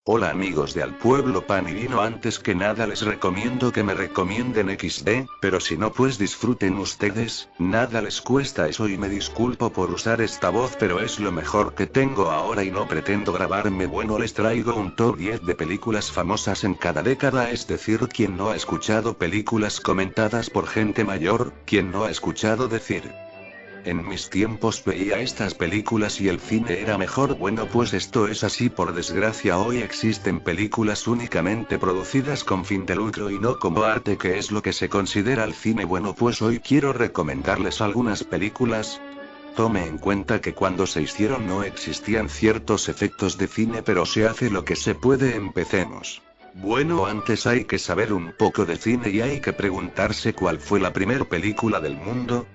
Hola amigos de Al Pueblo Pan y Vino, antes que nada les recomiendo que me recomienden XD, pero si no pues disfruten ustedes, nada les cuesta eso y me disculpo por usar esta voz pero es lo mejor que tengo ahora y no pretendo grabarme. Bueno, les traigo un top 10 de películas famosas en cada década, es decir, quien no ha escuchado películas comentadas por gente mayor, quien no ha escuchado decir: en mis tiempos veía estas películas y el cine era mejor. Bueno, pues esto es así, por desgracia hoy existen películas únicamente producidas con fin de lucro y no como arte, que es lo que se considera el cine. Bueno, pues hoy quiero recomendarles algunas películas. Tome en cuenta que cuando se hicieron no existían ciertos efectos de cine, pero se hace lo que se puede. Empecemos. Bueno, antes hay que saber un poco de cine y hay que preguntarse cuál fue la primera película del mundo.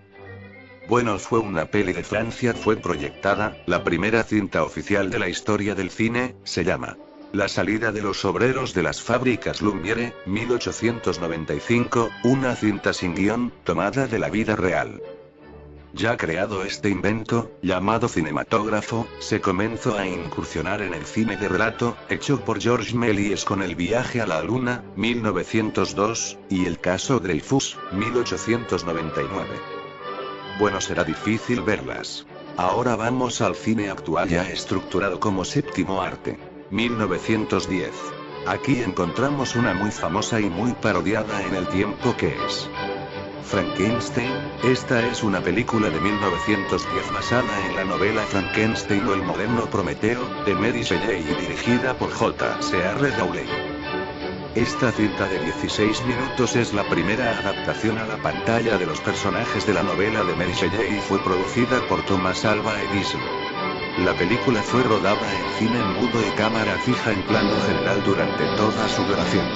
Bueno, fue una peli de Francia, fue proyectada, la primera cinta oficial de la historia del cine, se llama La salida de los obreros de las fábricas Lumière, 1895, una cinta sin guión, tomada de la vida real. Ya creado este invento, llamado cinematógrafo, se comenzó a incursionar en el cine de relato, hecho por Georges Méliès con El viaje a la luna, 1902, y El caso Dreyfus, 1899. Bueno, será difícil verlas. Ahora vamos al cine actual ya estructurado como séptimo arte. 1910. Aquí encontramos una muy famosa y muy parodiada en el tiempo, que es Frankenstein. Esta es una película de 1910 basada en la novela Frankenstein o el moderno Prometeo, de Mary Shelley y dirigida por J.C.R. Rowling. Esta cinta de 16 minutos es la primera adaptación a la pantalla de los personajes de la novela de Mary Shelley y fue producida por Thomas Alva Edison. La película fue rodada en cine mudo y cámara fija en plano general durante toda su duración.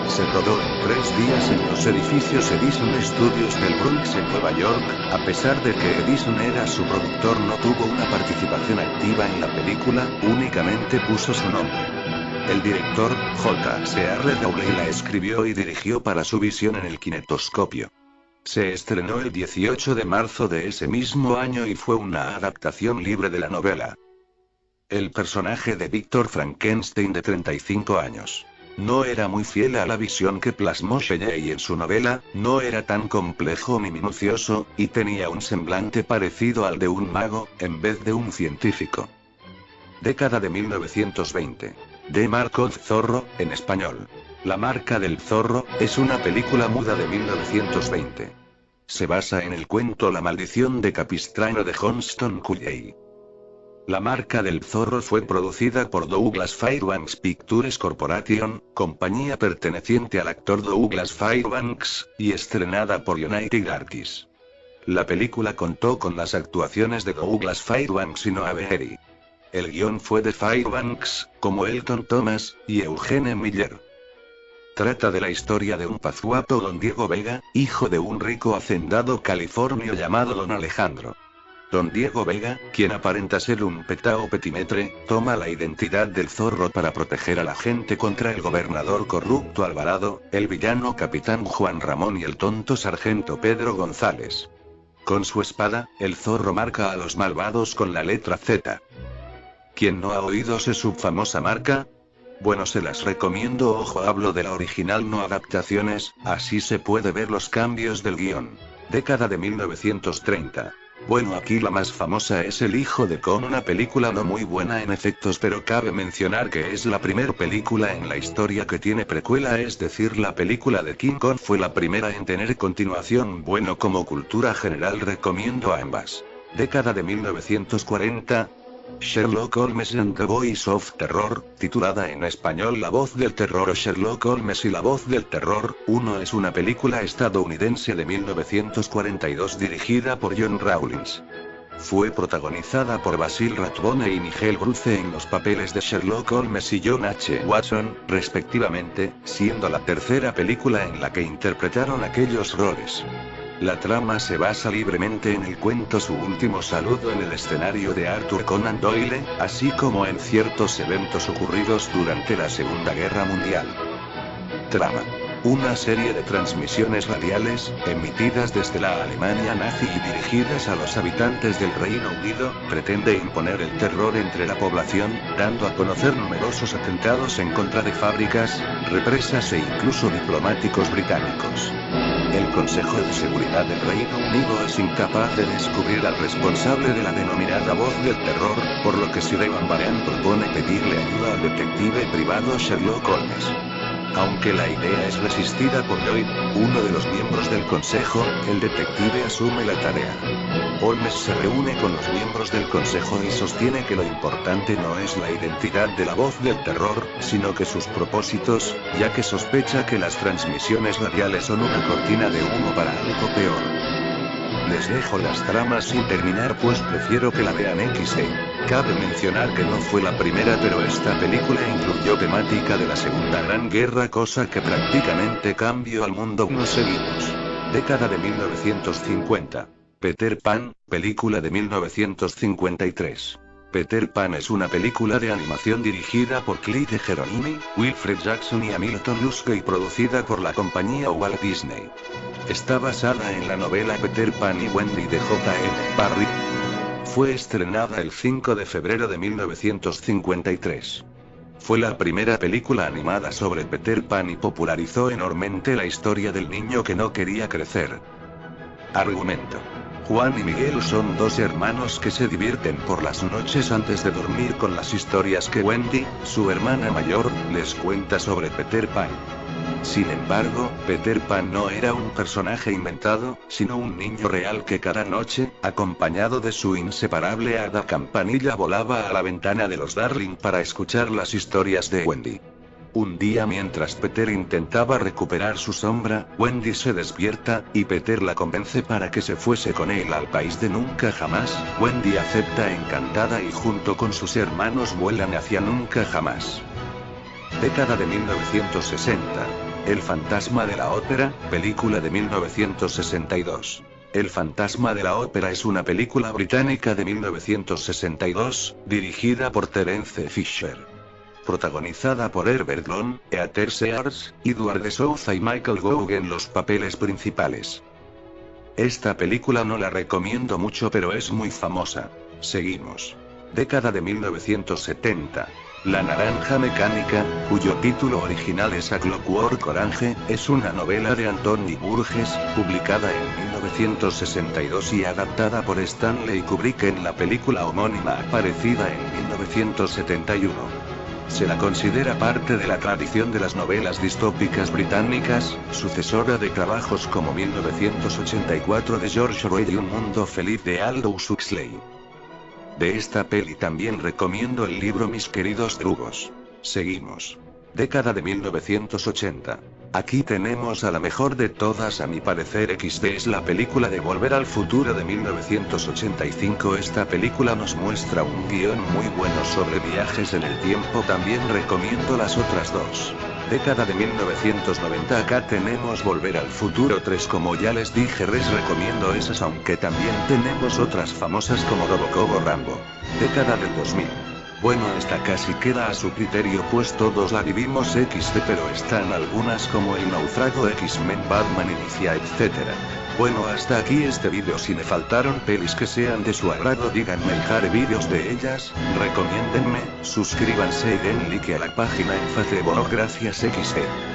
Se rodó en 3 días en los edificios Edison Studios del Bronx en Nueva York. A pesar de que Edison era su productor, no tuvo una participación activa en la película, únicamente puso su nombre. El director, J.C.R. Rowling, la escribió y dirigió para su visión en el kinetoscopio. Se estrenó el 18 de marzo de ese mismo año y fue una adaptación libre de la novela. El personaje de Víctor Frankenstein, de 35 años, no era muy fiel a la visión que plasmó Shelley en su novela, no era tan complejo ni minucioso, y tenía un semblante parecido al de un mago, en vez de un científico. Década de 1920. De Marco Zorro, en español. La marca del zorro, es una película muda de 1920. Se basa en el cuento La maldición de Capistrano de Johnston Culley. La marca del zorro fue producida por Douglas Fairbanks Pictures Corporation, compañía perteneciente al actor Douglas Fairbanks, y estrenada por United Artists. La película contó con las actuaciones de Douglas Fairbanks y Noah Beery. El guión fue de Fairbanks, como Elton Thomas, y Eugene Miller. Trata de la historia de un pazuato, don Diego Vega, hijo de un rico hacendado californio llamado don Alejandro. Don Diego Vega, quien aparenta ser un petao petimetre, toma la identidad del zorro para proteger a la gente contra el gobernador corrupto Alvarado, el villano capitán Juan Ramón y el tonto sargento Pedro González. Con su espada, el zorro marca a los malvados con la letra Z. ¿Quién no ha oído su famosa marca? Bueno, se las recomiendo. Ojo, hablo de la original, no adaptaciones, así se puede ver los cambios del guión. Década de 1930. Bueno, aquí la más famosa es El hijo de Kong, una película no muy buena en efectos, pero cabe mencionar que es la primera película en la historia que tiene precuela, es decir, la película de King Kong fue la primera en tener continuación. Bueno, como cultura general recomiendo ambas. Década de 1940. Sherlock Holmes and the Voice of Terror, titulada en español La voz del terror o Sherlock Holmes y la voz del terror, 1, es una película estadounidense de 1942 dirigida por John Rawlins. Fue protagonizada por Basil Rathbone y Nigel Bruce en los papeles de Sherlock Holmes y John H. Watson, respectivamente, siendo la tercera película en la que interpretaron aquellos roles. La trama se basa libremente en el cuento Su último saludo en el escenario de Arthur Conan Doyle, así como en ciertos eventos ocurridos durante la Segunda Guerra Mundial. Trama. Una serie de transmisiones radiales, emitidas desde la Alemania nazi y dirigidas a los habitantes del Reino Unido, pretende imponer el terror entre la población, dando a conocer numerosos atentados en contra de fábricas, represas e incluso diplomáticos británicos. El Consejo de Seguridad del Reino Unido es incapaz de descubrir al responsable de la denominada voz del terror, por lo que Sir Evan Barean propone pedirle ayuda al detective privado Sherlock Holmes. Aunque la idea es resistida por Lloyd, uno de los miembros del consejo, el detective asume la tarea. Holmes se reúne con los miembros del consejo y sostiene que lo importante no es la identidad de la voz del terror, sino que sus propósitos, ya que sospecha que las transmisiones radiales son una cortina de humo para algo peor. Les dejo las tramas sin terminar pues prefiero que la vean XD. Cabe mencionar que no fue la primera pero esta película incluyó temática de la Segunda Gran Guerra cosa que prácticamente cambió al mundo. Nos seguimos. Década de 1950. Peter Pan, película de 1953. Peter Pan es una película de animación dirigida por Clyde Geronimi, Wilfred Jackson y Hamilton Luske y producida por la compañía Walt Disney. Está basada en la novela Peter Pan y Wendy de J.M. Barrie. Fue estrenada el 5 de febrero de 1953. Fue la primera película animada sobre Peter Pan y popularizó enormemente la historia del niño que no quería crecer. Argumento. Juan y Miguel son dos hermanos que se divierten por las noches antes de dormir con las historias que Wendy, su hermana mayor, les cuenta sobre Peter Pan. Sin embargo, Peter Pan no era un personaje inventado, sino un niño real que cada noche, acompañado de su inseparable hada Campanilla, volaba a la ventana de los Darling para escuchar las historias de Wendy. Un día mientras Peter intentaba recuperar su sombra, Wendy se despierta, y Peter la convence para que se fuese con él al país de nunca jamás. Wendy acepta encantada y junto con sus hermanos vuelan hacia nunca jamás. Década de 1960. El fantasma de la ópera, película de 1962. El fantasma de la ópera es una película británica de 1962, dirigida por Terence Fisher. Protagonizada por Herbert Lom, Heather Sears, Edward de Souza y Michael Gough en los papeles principales. Esta película no la recomiendo mucho pero es muy famosa. Seguimos. Década de 1970. La Naranja Mecánica, cuyo título original es A Clockwork Orange, es una novela de Anthony Burgess, publicada en 1962 y adaptada por Stanley Kubrick en la película homónima aparecida en 1971. Se la considera parte de la tradición de las novelas distópicas británicas, sucesora de trabajos como 1984 de George Orwell y Un Mundo Feliz de Aldous Huxley. De esta peli también recomiendo el libro Mis queridos drugos. Seguimos. Década de 1980. Aquí tenemos a la mejor de todas a mi parecer XD es la película de Volver al Futuro de 1985. Esta película nos muestra un guión muy bueno sobre viajes en el tiempo. También recomiendo las otras dos. Década de 1990. Acá tenemos Volver al Futuro 3. Como ya les dije les recomiendo esas aunque también tenemos otras famosas como Robocop o Rambo. Década del 2000. Bueno, esta casi queda a su criterio pues todos la vivimos XD pero están algunas como El Naufrago, X-Men, Batman Inicia, etc. Bueno, hasta aquí este vídeo. Si me faltaron pelis que sean de su agrado díganme y haré vídeos de ellas, recomiéndenme, suscríbanse y den like a la página en Facebook. Gracias XD.